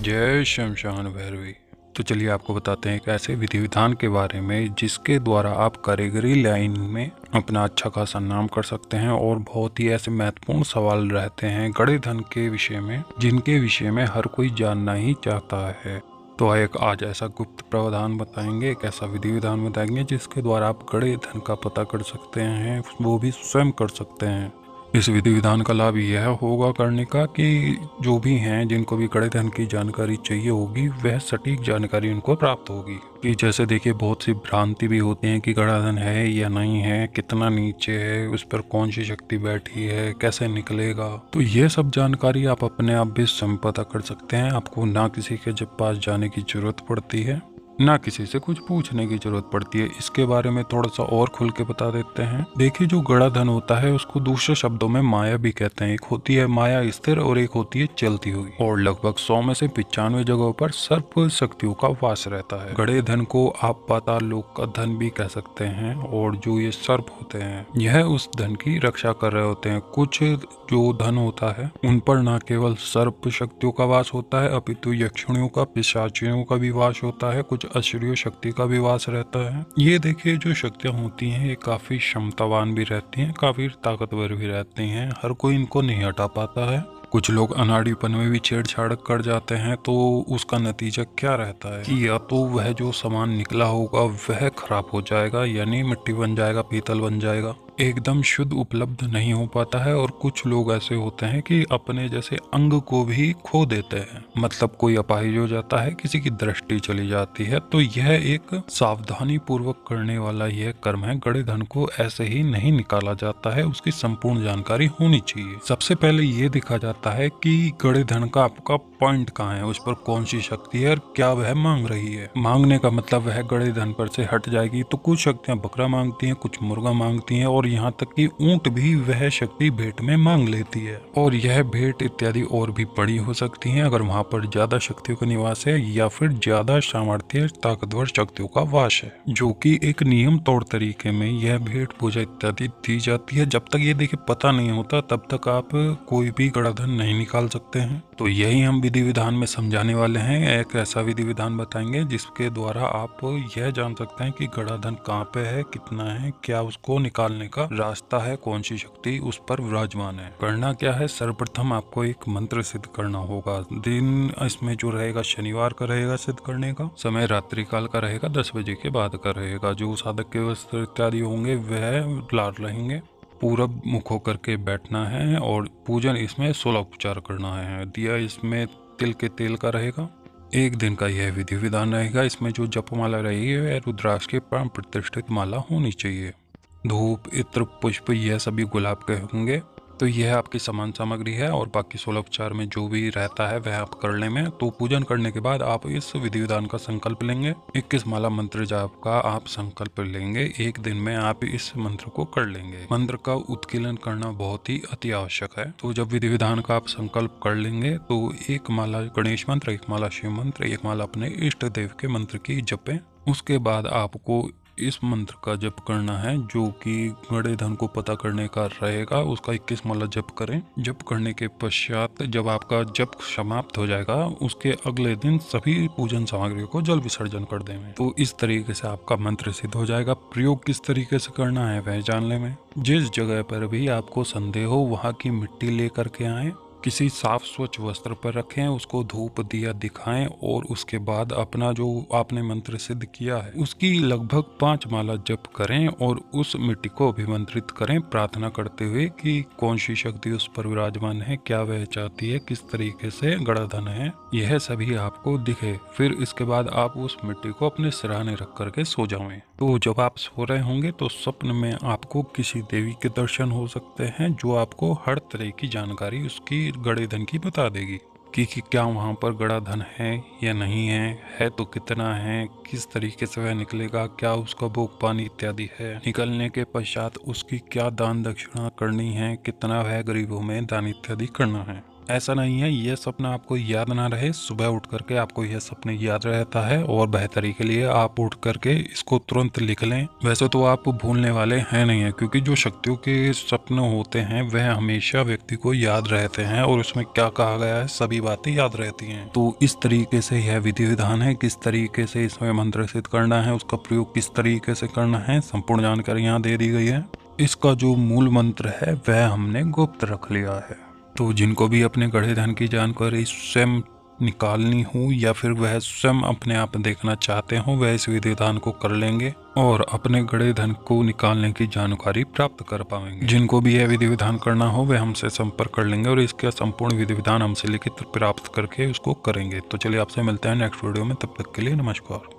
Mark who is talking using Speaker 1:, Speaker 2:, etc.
Speaker 1: जय शमशान भैरवी। तो चलिए आपको बताते हैं एक ऐसे विधि विधान के बारे में जिसके द्वारा आप कारीगरी लाइन में अपना अच्छा खासा नाम कर सकते हैं और बहुत ही ऐसे महत्वपूर्ण सवाल रहते हैं गड़े धन के विषय में जिनके विषय में हर कोई जानना ही चाहता है। तो एक आज ऐसा गुप्त प्रावधान बताएंगे, एक ऐसा विधि विधान बताएंगे जिसके द्वारा आप गड़े धन का पता कर सकते हैं, वो भी स्वयं कर सकते हैं। इस विधि विधान का लाभ यह होगा करने का कि जो भी हैं जिनको भी गड़े धन की जानकारी चाहिए होगी वह सटीक जानकारी उनको प्राप्त होगी। कि जैसे देखिए बहुत सी भ्रांति भी होती है कि गड़ा धन है या नहीं है, कितना नीचे है, उस पर कौन सी शक्ति बैठी है, कैसे निकलेगा। तो ये सब जानकारी आप अपने आप भी स्वयं पता कर सकते हैं। आपको ना किसी के जब पास जाने की जरूरत पड़ती है, ना किसी से कुछ पूछने की जरूरत पड़ती है। इसके बारे में थोड़ा सा और खुल के बता देते हैं। देखिए जो गड़ा धन होता है उसको दूसरे शब्दों में माया भी कहते हैं। एक होती है माया स्थिर और एक होती है चलती हुई, और लगभग 100 में से 95 जगहों पर सर्प शक्तियों का वास रहता है। गड़े धन को आप पाताल लोक का धन भी कह सकते हैं, और जो ये सर्प होते हैं यह उस धन की रक्षा कर रहे होते हैं। कुछ जो धन होता है उन पर न केवल सर्प शक्तियों का वास होता है अपितु यक्षिणियों का, पिशाचियों का भी वास होता है, कुछ असुरियों शक्ति का भी वास रहता है। ये देखिए जो शक्तियां होती हैं ये काफी क्षमतावान भी रहती हैं, काफी ताकतवर भी रहती हैं। हर कोई इनको नहीं हटा पाता है। कुछ लोग अनाड़ीपन में भी छेड़छाड़ कर जाते हैं, तो उसका नतीजा क्या रहता है कि या तो वह जो सामान निकला होगा वह खराब हो जाएगा, यानी मिट्टी बन जाएगा, पीतल बन जाएगा, एकदम शुद्ध उपलब्ध नहीं हो पाता है। और कुछ लोग ऐसे होते हैं कि अपने जैसे अंग को भी खो देते हैं, मतलब कोई अपाहिज हो जाता है, किसी की दृष्टि चली जाती है। तो यह एक सावधानी पूर्वक करने वाला यह कर्म है। गड़े धन को ऐसे ही नहीं निकाला जाता है, उसकी संपूर्ण जानकारी होनी चाहिए। सबसे पहले ये देखा जाता है कि गड़े धन का आपका पॉइंट कहाँ है, उस पर कौन सी शक्ति है और क्या वह मांग रही है। मांगने का मतलब वह गड़े धन पर से हट जाएगी। तो कुछ शक्तियां बकरा मांगती हैं, कुछ मुर्गा मांगती हैं, और यहाँ तक कि ऊंट भी वह शक्ति भेंट में मांग लेती है। और यह भेंट इत्यादि और भी बड़ी हो सकती है अगर वहां पर ज्यादा शक्तियों का निवास है या फिर ज्यादा सामर्थ्य ताकतवर शक्तियों का वास है, जो कि एक नियम तौर तरीके में यह भेंट पूजा इत्यादि दी जाती है। जब तक ये देखिए पता नहीं होता तब तक आप कोई भी गड़ा धन नहीं निकाल सकते हैं। तो यही हम विधि विधान में समझाने वाले हैं। एक ऐसा विधि विधान बताएंगे जिसके द्वारा आप यह जान सकते हैं कि गड़ा धन कहाँ पे है, कितना है, क्या उसको निकालने का रास्ता है, कौन सी शक्ति उस पर विराजमान है। करना क्या है, सर्वप्रथम आपको एक मंत्र सिद्ध करना होगा। दिन इसमें जो रहेगा शनिवार का रहेगा सिद्ध करने का, समय रात्रि काल का रहेगा, 10 बजे के बाद का रहेगा। जो साधक के वस्त्र इत्यादि होंगे वह लाल रहेंगे। पूरब मुख होकर के बैठना है और पूजन इसमें 16 उपचार करना है। दिया इसमें तिल के तेल का रहेगा। एक दिन का यह विधि विधान रहेगा। इसमें जो जपमाला रहेगी वह रुद्राक्ष की प्राण प्रतिष्ठित माला होनी चाहिए। धूप, इत्र, पुष्प यह सभी गुलाब के होंगे। तो यह आपकी समान सामग्री है, और बाकी 16 उपचार में जो भी रहता है वह आप कर लें में। तो पूजन करने के बाद आप इस विधि विधान का संकल्प लेंगे। 21 माला मंत्र जाप का आप संकल्प लेंगे। एक दिन में आप इस मंत्र को कर लेंगे। मंत्र का उत्कीर्णन करना बहुत ही अति आवश्यक है। तो जब विधि विधान का आप संकल्प कर लेंगे तो एक माला गणेश मंत्र, एक माला शिव मंत्र, एक माला अपने इष्ट देव के मंत्र की जपें। उसके बाद आपको इस मंत्र का जप करना है जो कि गड़े धन को पता करने का रहेगा। उसका 21 माला जप करें। जप करने के पश्चात जब आपका जप समाप्त हो जाएगा उसके अगले दिन सभी पूजन सामग्रियों को जल विसर्जन कर देंगे। तो इस तरीके से आपका मंत्र सिद्ध हो जाएगा। प्रयोग किस तरीके से करना है वह जानने में जिस जगह पर भी आपको संदेह हो वहाँ की मिट्टी लेकर के आए, किसी साफ स्वच्छ वस्त्र पर रखें, उसको धूप दिया दिखाएं, और उसके बाद अपना जो आपने मंत्र सिद्ध किया है उसकी लगभग 5 माला जप करें और उस मिट्टी को अभिमंत्रित करें, प्रार्थना करते हुए कि कौन सी शक्ति उस पर विराजमान है, क्या वह चाहती है, किस तरीके से गड़ा धन है, यह सभी आपको दिखे। फिर इसके बाद आप उस मिट्टी को अपने सिरहाने रख करके सो जाएं। तो जब आप सो रहे होंगे तो स्वप्न में आपको किसी देवी के दर्शन हो सकते हैं जो आपको हर तरह की जानकारी उसकी गड़े धन की बता देगी कि क्या वहाँ पर गड़ा धन है या नहीं है तो कितना है, किस तरीके से वह निकलेगा, क्या उसका भोग पानी इत्यादि है, निकलने के पश्चात उसकी क्या दान दक्षिणा करनी है, कितना वह गरीबों में दान इत्यादि करना है। ऐसा नहीं है यह सपना आपको याद ना रहे, सुबह उठ करके आपको यह सपने याद रहता है और बेहतरी के लिए आप उठ करके इसको तुरंत लिख लें। वैसे तो आप भूलने वाले हैं नहीं है, क्योंकि जो शक्तियों के सपने होते हैं वह हमेशा व्यक्ति को याद रहते हैं और उसमें क्या कहा गया है सभी बातें याद रहती हैं। तो इस तरीके से यह विधि विधान है, किस तरीके से इसमें मंत्र सिद्ध करना है, उसका प्रयोग किस तरीके से करना है, संपूर्ण जानकारी यहाँ दे दी गई है। इसका जो मूल मंत्र है वह हमने गुप्त रख लिया है। तो जिनको भी अपने गढ़े धन की जानकारी स्वयं निकालनी हो या फिर वह स्वयं अपने आप देखना चाहते हो, वह इस विधि विधान को कर लेंगे और अपने गढ़े धन को निकालने की जानकारी प्राप्त कर पाएंगे। जिनको भी यह विधि विधान करना हो वह हमसे संपर्क कर लेंगे और इसका संपूर्ण विधि विधान हमसे लिखित प्राप्त करके उसको करेंगे। तो चलिए आपसे मिलते हैं नेक्स्ट वीडियो में, तब तक के लिए नमस्कार।